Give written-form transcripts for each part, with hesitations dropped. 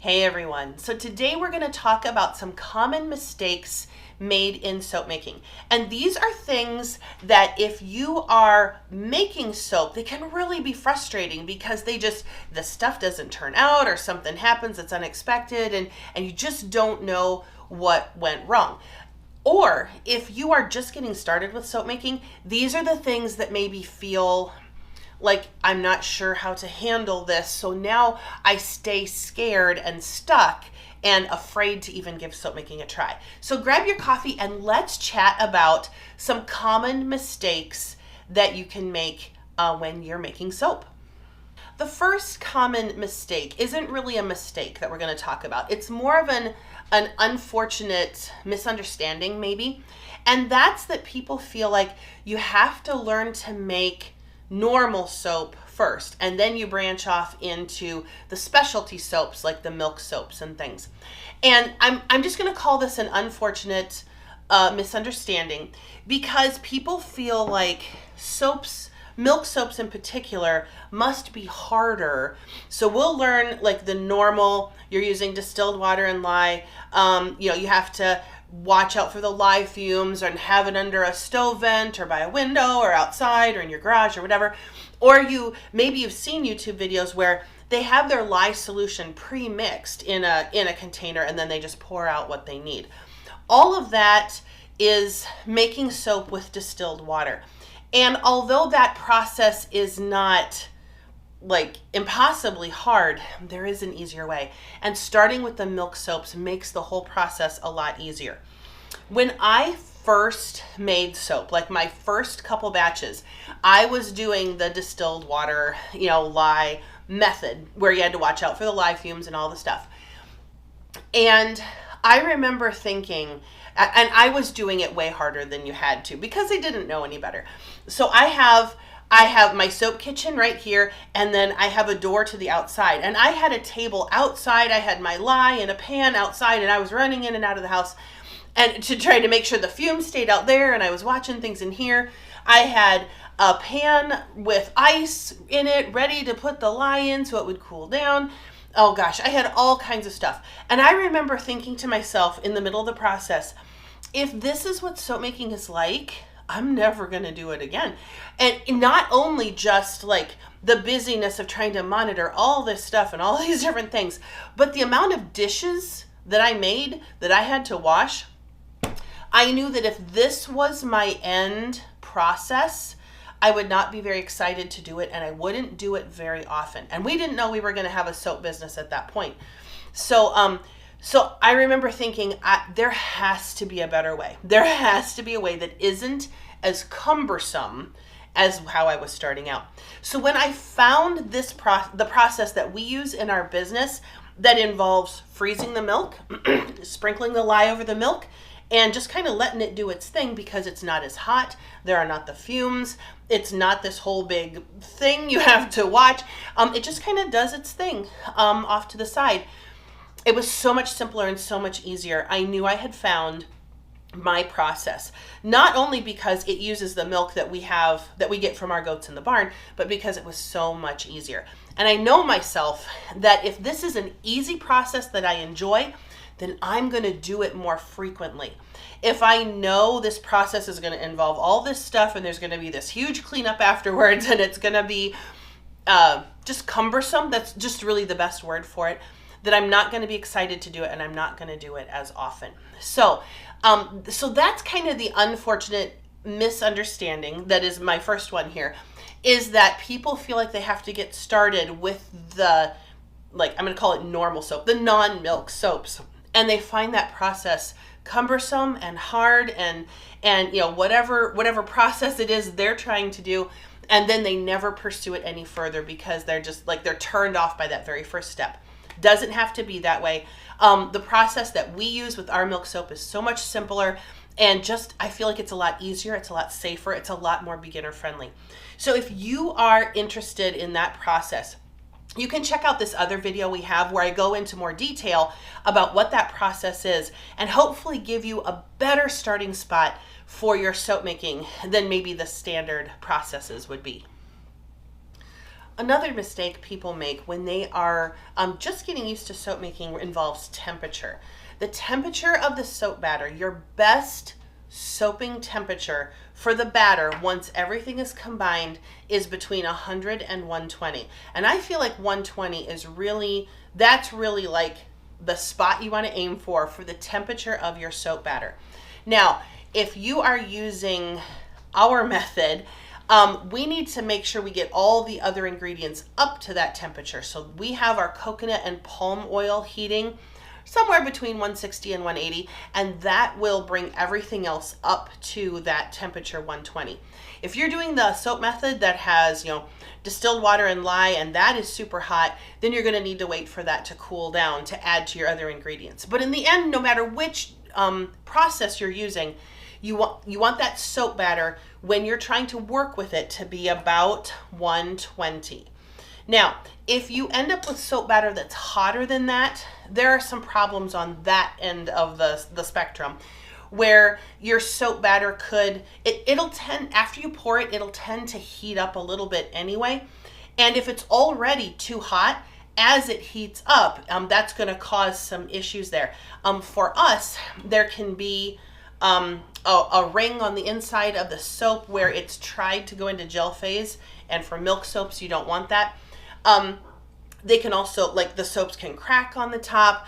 Hey everyone. So today we're going to talk about some common mistakes made in soap making. And these are things that if you are making soap, they can really be frustrating because the stuff doesn't turn out or something happens that's unexpected and you just don't know what went wrong. Or if you are just getting started with soap making, these are the things that maybe feel like I'm not sure how to handle this. So now I stay scared and stuck and afraid to even give soap making a try. So grab your coffee and let's chat about some common mistakes that you can make when you're making soap. The first common mistake isn't really a mistake that we're going to talk about. It's more of an unfortunate misunderstanding maybe. And that's that people feel like you have to learn to make normal soap first, and then you branch off into the specialty soaps like the milk soaps and things. And I'm just going to call this an unfortunate misunderstanding because people feel like milk soaps in particular, must be harder. So we'll learn like the normal, you're using distilled water and lye. You have to watch out for the lye fumes and have it under a stove vent or by a window or outside or in your garage or whatever. Or maybe you've seen YouTube videos where they have their lye solution pre-mixed in a container and then they just pour out what they need. All of that is making soap with distilled water. And although that process is not like impossibly hard, there is an easier way. And starting with the milk soaps makes the whole process a lot easier. When I first made soap, like my first couple batches, I was doing the distilled water, lye method where you had to watch out for the lye fumes and all the stuff. And I remember thinking, and I was doing it way harder than you had to because I didn't know any better. So I have my soap kitchen right here, and then I have a door to the outside. And I had a table outside. I had my lye in a pan outside, and I was running in and out of the house and to try to make sure the fumes stayed out there, and I was watching things in here. I had a pan with ice in it ready to put the lye in so it would cool down. Oh gosh, I had all kinds of stuff. And I remember thinking to myself in the middle of the process, if this is what soap making is like, I'm never going to do it again. And not only just like the busyness of trying to monitor all this stuff and all these different things, but the amount of dishes that I made that I had to wash. I knew that if this was my end process, I would not be very excited to do it, and I wouldn't do it very often. And we didn't know we were going to have a soap business at that point. So I remember thinking, there has to be a better way. There has to be a way that isn't as cumbersome as how I was starting out. So when I found the process that we use in our business that involves freezing the milk, sprinkling the lye over the milk, and just kind of letting it do its thing because it's not as hot, there are not the fumes, it's not this whole big thing you have to watch. It just kind of does its thing off to the side. It was so much simpler and so much easier. I knew I had found my process, not only because it uses the milk that we get from our goats in the barn, but because it was so much easier. And I know myself that if this is an easy process that I enjoy, then I'm going to do it more frequently. If I know this process is going to involve all this stuff and there's going to be this huge cleanup afterwards and it's going to be just cumbersome, that's just really the best word for it, that I'm not going to be excited to do it and I'm not going to do it as often. So that's kind of the unfortunate misunderstanding that is my first one here, is that people feel like they have to get started with I'm going to call it normal soap, the non-milk soaps. And they find that process cumbersome and hard and whatever process it is they're trying to do. And then they never pursue it any further because they're just they're turned off by that very first step. Doesn't have to be that way. The process that we use with our milk soap is so much simpler, and I feel like it's a lot easier, it's a lot safer, it's a lot more beginner friendly. So if you are interested in that process, you can check out this other video we have where I go into more detail about what that process is and hopefully give you a better starting spot for your soap making than maybe the standard processes would be. Another mistake people make when they are just getting used to soap making involves temperature. The temperature of the soap batter, your best soaping temperature for the batter once everything is combined, is between 100 and 120. And I feel like 120 is really, that's really like the spot you want to aim for the temperature of your soap batter. Now, if you are using our method, we need to make sure we get all the other ingredients up to that temperature. So we have our coconut and palm oil heating somewhere between 160 and 180, and that will bring everything else up to that temperature 120. If you're doing the soap method that has, distilled water and lye, and that is super hot, then you're going to need to wait for that to cool down to add to your other ingredients. But in the end, no matter which process you're using, you want that soap batter, when you're trying to work with it, to be about 120. Now, if you end up with soap batter that's hotter than that, there are some problems on that end of the spectrum, where your soap batter it'll tend, after you pour it, it'll tend to heat up a little bit anyway. And if it's already too hot, as it heats up, that's going to cause some issues there. For us, there can be a ring on the inside of the soap where it's tried to go into gel phase, and for milk soaps, you don't want that. They can also, like, the soaps can crack on the top.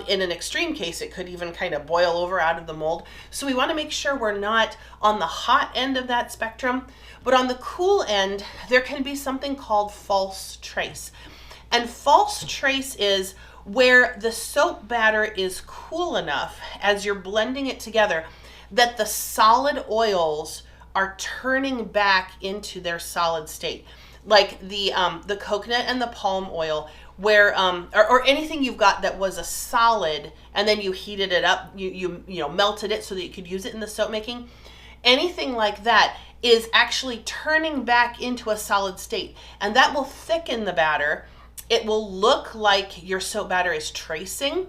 In an extreme case, it could even kind of boil over out of the mold. So we want to make sure we're not on the hot end of that spectrum. But on the cool end, there can be something called false trace. And false trace is where the soap batter is cool enough as you're blending it together that the solid oils are turning back into their solid state. Like the coconut and the palm oil, where or anything you've got that was a solid and then you heated it up, you melted it so that you could use it in the soap making. Anything like that is actually turning back into a solid state, and that will thicken the batter. It will look like your soap batter is tracing,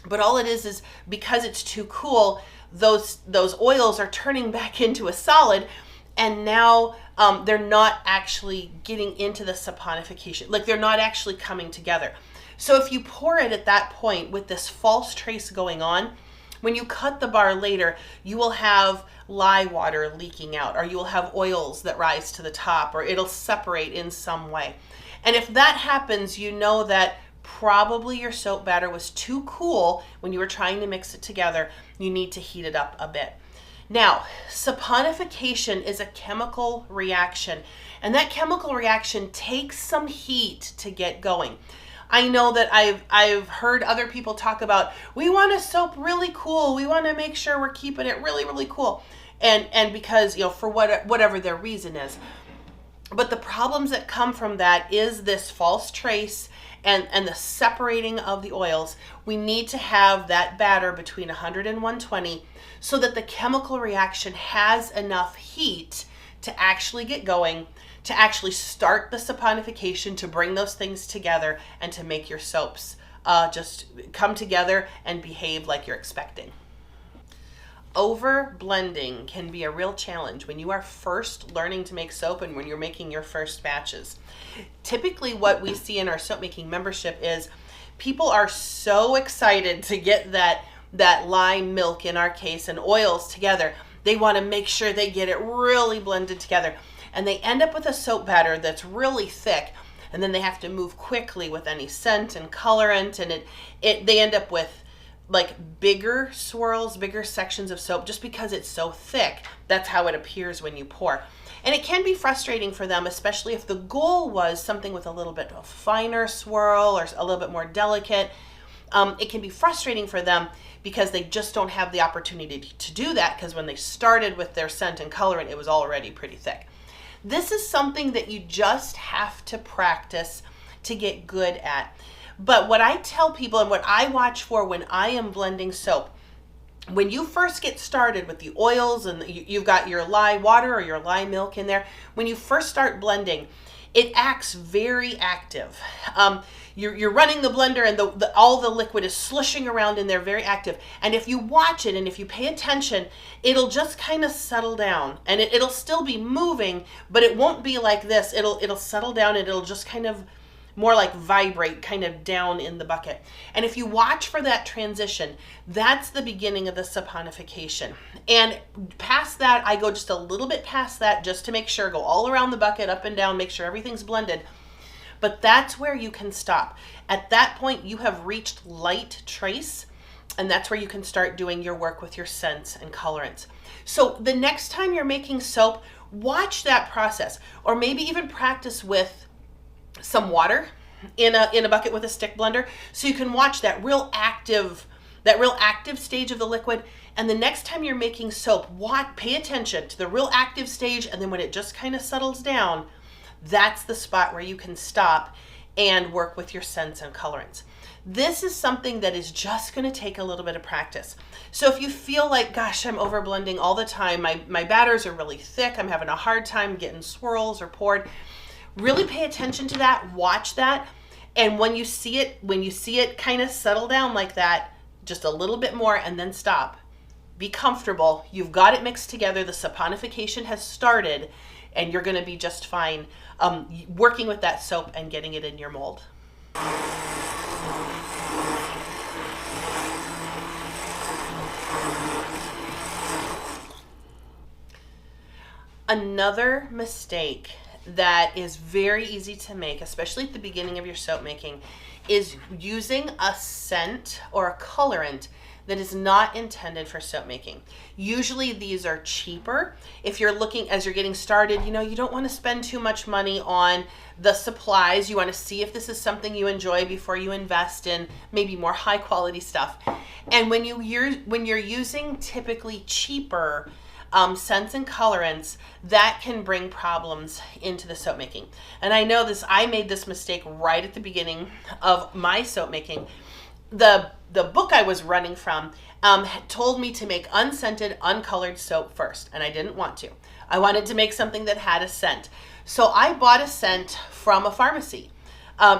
but all it is because it's too cool, those oils are turning back into a solid, and now they're not actually getting into the saponification. Like, they're not actually coming together. So if you pour it at that point with this false trace going on, when you cut the bar later, you will have lye water leaking out, or you will have oils that rise to the top, or it'll separate in some way. And if that happens, you know that probably your soap batter was too cool when you were trying to mix it together. You need to heat it up a bit. Now, saponification is a chemical reaction, and that chemical reaction takes some heat to get going. I know that I've heard other people talk about, we want a soap really cool. We want to make sure we're keeping it really, really cool. And because, for whatever their reason is. But the problems that come from that is this false trace and the separating of the oils. We need to have that batter between 100 and 120 so that the chemical reaction has enough heat to actually get going, to actually start the saponification, to bring those things together, and to make your soaps just come together and behave like you're expecting. Over blending can be a real challenge when you are first learning to make soap and when you're making your first batches. Typically what we see in our soap making membership is people are so excited to get that lime milk, in our case, and oils together. They want to make sure they get it really blended together, and they end up with a soap batter that's really thick, and then they have to move quickly with any scent and colorant, and they end up with like bigger swirls, bigger sections of soap, just because it's so thick. That's how it appears when you pour. And it can be frustrating for them, especially if the goal was something with a little bit of finer swirl or a little bit more delicate. It can be frustrating for them because they just don't have the opportunity to do that, because when they started with their scent and colorant, it was already pretty thick. This is something that you just have to practice to get good at. But what I tell people and what I watch for when I am blending soap, when you first get started with the oils and you've got your lye water or your lye milk in there, when you first start blending, it acts very active. you're running the blender and all the liquid is slushing around in there, very active. And if you watch it and if you pay attention, it'll just kind of settle down, and it'll still be moving, but it won't be like this. It'll settle down, and it'll just kind of more like vibrate kind of down in the bucket. And if you watch for that transition, that's the beginning of the saponification. And past that, I go just a little bit past that just to make sure, go all around the bucket, up and down, make sure everything's blended. But that's where you can stop. At that point, you have reached light trace, and that's where you can start doing your work with your scents and colorants. So the next time you're making soap, watch that process, or maybe even practice with some water in a bucket with a stick blender, so you can watch that real active stage of the liquid. And the next time you're making soap, pay attention to the real active stage, and then when it just kind of settles down, that's the spot where you can stop and work with your scents and colorants. This is something that is just going to take a little bit of practice. So if you feel like, gosh, I'm over blending all the time, my batters are really thick, I'm having a hard time getting swirls or poured, really pay attention to that, watch that, and when you see it kind of settle down like that, just a little bit more, and then stop. Be comfortable. You've got it mixed together. The saponification has started, and you're going to be just fine working with that soap and getting it in your mold. Another mistake that is very easy to make, especially at the beginning of your soap making, is using a scent or a colorant that is not intended for soap making. Usually these are cheaper. If you're looking, as you're getting started, you don't want to spend too much money on the supplies. You want to see if this is something you enjoy before you invest in maybe more high quality stuff. And when you're using typically cheaper scents and colorants, that can bring problems into the soap making. And I know this, I made this mistake right at the beginning of my soap making. The book I was running from told me to make unscented, uncolored soap first, and I didn't want to. I wanted to make something that had a scent. So I bought a scent from a pharmacy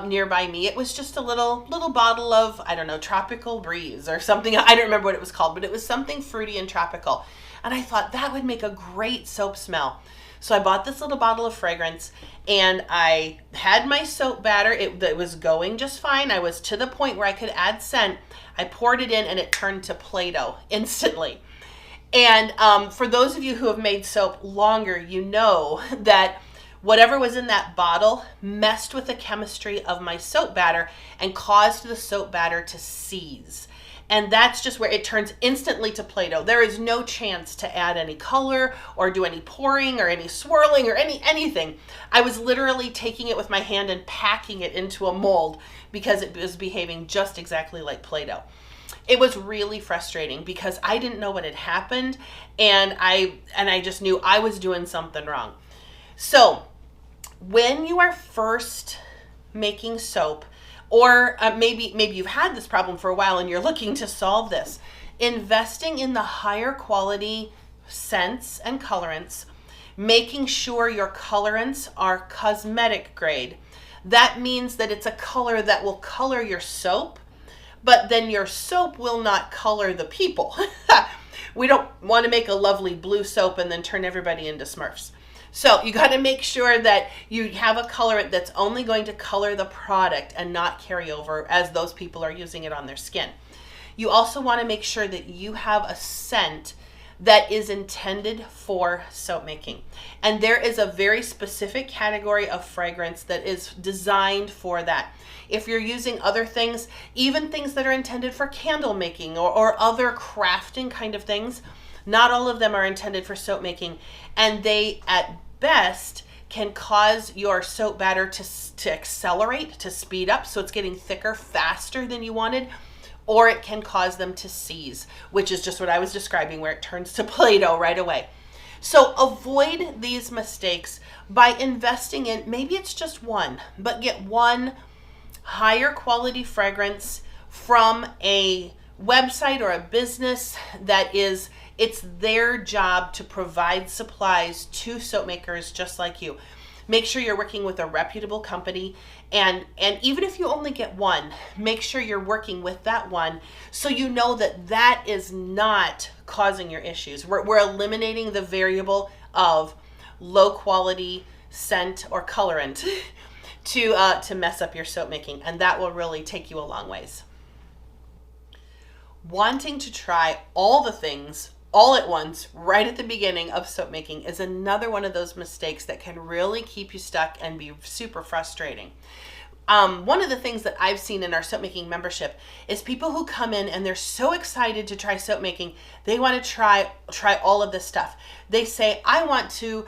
nearby me. It was just a little bottle of, I don't know, Tropical Breeze or something. I don't remember what it was called, but it was something fruity and tropical. And I thought that would make a great soap smell. So I bought this little bottle of fragrance, and I had my soap batter. It was going just fine. I was to the point where I could add scent. I poured it in, and it turned to Play-Doh instantly. And for those of you who have made soap longer, you know that whatever was in that bottle messed with the chemistry of my soap batter and caused the soap batter to seize. And that's just where it turns instantly to Play-Doh. There is no chance to add any color or do any pouring or any swirling or anything. I was literally taking it with my hand and packing it into a mold because it was behaving just exactly like Play-Doh. It was really frustrating because I didn't know what had happened, and I just knew I was doing something wrong. So when you are first making soap, or maybe you've had this problem for a while and you're looking to solve this, investing in the higher quality scents and colorants, making sure your colorants are cosmetic grade. That means that it's a color that will color your soap, but then your soap will not color the people. We don't want to make a lovely blue soap and then turn everybody into Smurfs. So you got to make sure that you have a colorant that's only going to color the product and not carry over as those people are using it on their skin. You also want to make sure that you have a scent that is intended for soap making. And there is a very specific category of fragrance that is designed for that. If you're using other things, even things that are intended for candle making or other crafting kind of things, not all of them are intended for soap making, and they at best can cause your soap batter to accelerate, to speed up, so it's getting thicker faster than you wanted, or it can cause them to seize, which is just what I was describing, where it turns to Play-Doh right away. So avoid these mistakes by investing in, maybe it's just one, but get one higher quality fragrance from a website or a business that it's their job to provide supplies to soap makers just like you. Make sure you're working with a reputable company, and even if you only get one, make sure you're working with that one so you know that that is not causing your issues. We're eliminating the variable of low quality scent or colorant to mess up your soap making, and that will really take you a long ways. Wanting to try all the things all at once right at the beginning of soap making is another one of those mistakes that can really keep you stuck and be super frustrating. One of the things that I've seen in our soap making membership is people who come in and they're so excited to try soap making. They want to try all of this stuff. They say, I want to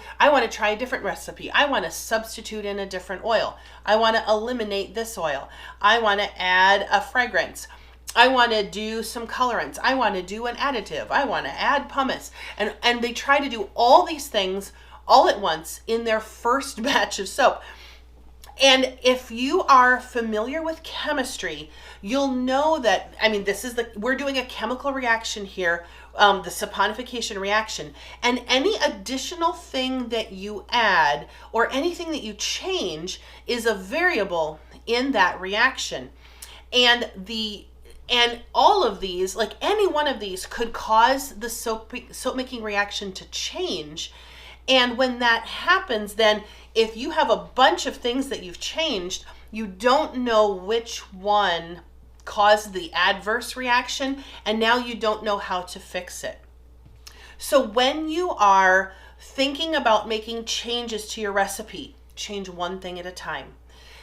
try a different recipe. I want to substitute in a different oil. I want to eliminate this oil. I want to add a fragrance. I want to do some colorants. I want to do an additive. I want to add pumice. And they try to do all these things all at once in their first batch of soap. And if you are familiar with chemistry, you'll know that, we're doing a chemical reaction here, the saponification reaction, and any additional thing that you add or anything that you change is a variable in that reaction. And all of these, like any one of these, could cause the soap making reaction to change. And when that happens, then if you have a bunch of things that you've changed, you don't know which one caused the adverse reaction, and now you don't know how to fix it. So when you are thinking about making changes to your recipe, change one thing at a time.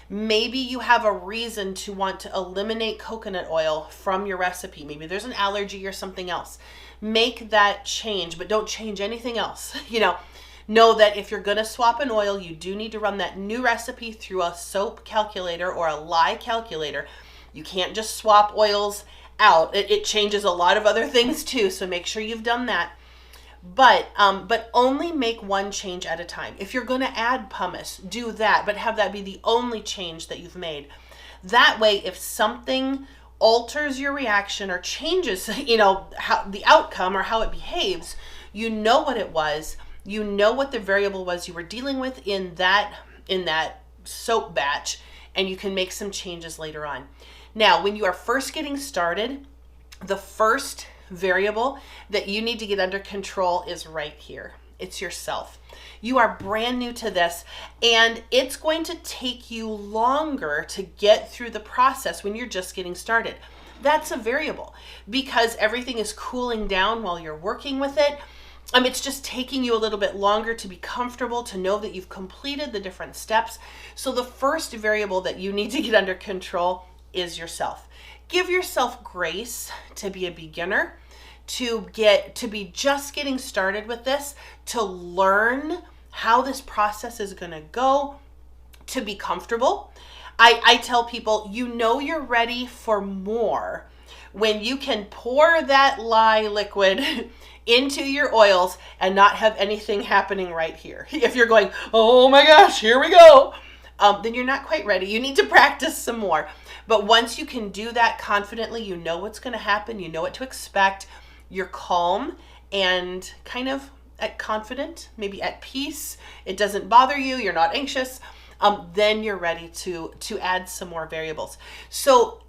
Maybe you have a reason to want to eliminate coconut oil from your recipe. Maybe there's an allergy or something else. Make that change, but don't change anything else. Know that if you're going to swap an oil, you do need to run that new recipe through a soap calculator or a lye calculator. You can't just swap oils out. It changes a lot of other things too, so make sure you've done that. But only make one change at a time. If you're going to add pumice, do that, but have that be the only change that you've made. That way, if something alters your reaction or changes, how the outcome or how it behaves, you know what it was. You know what the variable was you were dealing with in that soap batch, and you can make some changes later on. Now, when you are first getting started, the first variable that you need to get under control is right here. It's yourself. You are brand new to this, and it's going to take you longer to get through the process when you're just getting started. That's a variable because everything is cooling down while you're working with it. It's just taking you a little bit longer to be comfortable, to know that you've completed the different steps. So the first variable that you need to get under control is yourself. Give yourself grace to be a beginner, to be just getting started with this, to learn how this process is going to go, to be comfortable. I tell people, you're ready for more when you can pour that lye liquid into your oils and not have anything happening right here. If you're going, oh my gosh, here we go, then you're not quite ready. You need to practice some more. But once you can do that confidently, you know what's going to happen, you know what to expect, you're calm and kind of confident, maybe at peace, it doesn't bother you, you're not anxious, then you're ready to add some more variables. So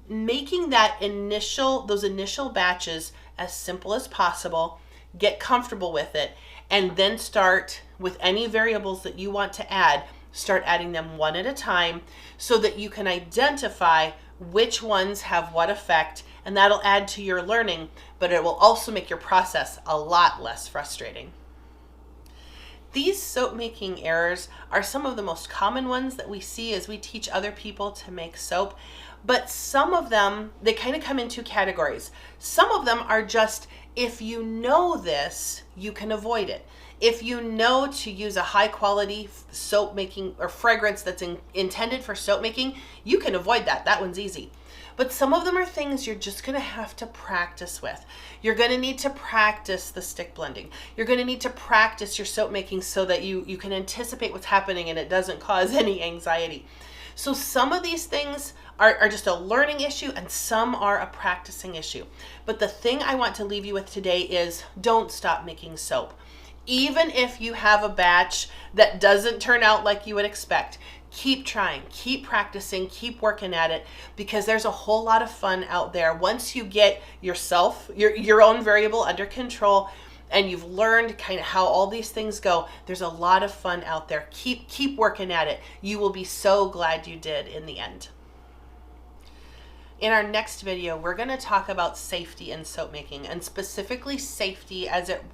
making those initial batches as simple as possible, get comfortable with it, and then start with any variables that you want to add, start adding them one at a time so that you can identify which ones have what effect, and that'll add to your learning, but it will also make your process a lot less frustrating. These soap making errors are some of the most common ones that we see as we teach other people to make soap. But some of them, they kind of come in two categories. Some of them are just, if you know this, you can avoid it. If you know to use a high quality soap making or fragrance that's intended for soap making, you can avoid that. That one's easy. But some of them are things you're just going to have to practice with. You're going to need to practice the stick blending. You're going to need to practice your soap making so that you can anticipate what's happening and it doesn't cause any anxiety. So some of these things are just a learning issue and some are a practicing issue. But the thing I want to leave you with today is don't stop making soap. Even if you have a batch that doesn't turn out like you would expect, keep trying, keep practicing, keep working at it, because there's a whole lot of fun out there. Once you get yourself, your own variable under control, and you've learned kind of how all these things go, there's a lot of fun out there. Keep working at it. You will be so glad you did in the end. In our next video, we're going to talk about safety in soap making, and specifically safety as it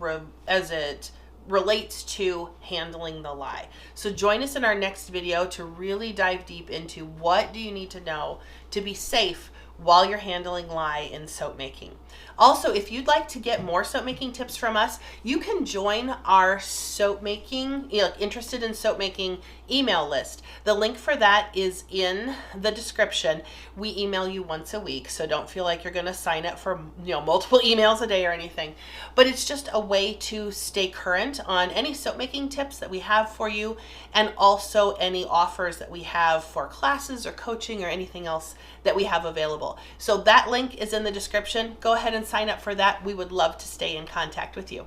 relates to handling the lye. So join us in our next video to really dive deep into what do you need to know to be safe while you're handling lye in soap making. Also, if you'd like to get more soap making tips from us, you can join our soap making, interested in soap making email list. The link for that is in the description. We email you once a week, so don't feel like you're going to sign up for multiple emails a day or anything. But it's just a way to stay current on any soap making tips that we have for you, and also any offers that we have for classes or coaching or anything else that we have available. So that link is in the description. Go ahead and sign up for that. We would love to stay in contact with you.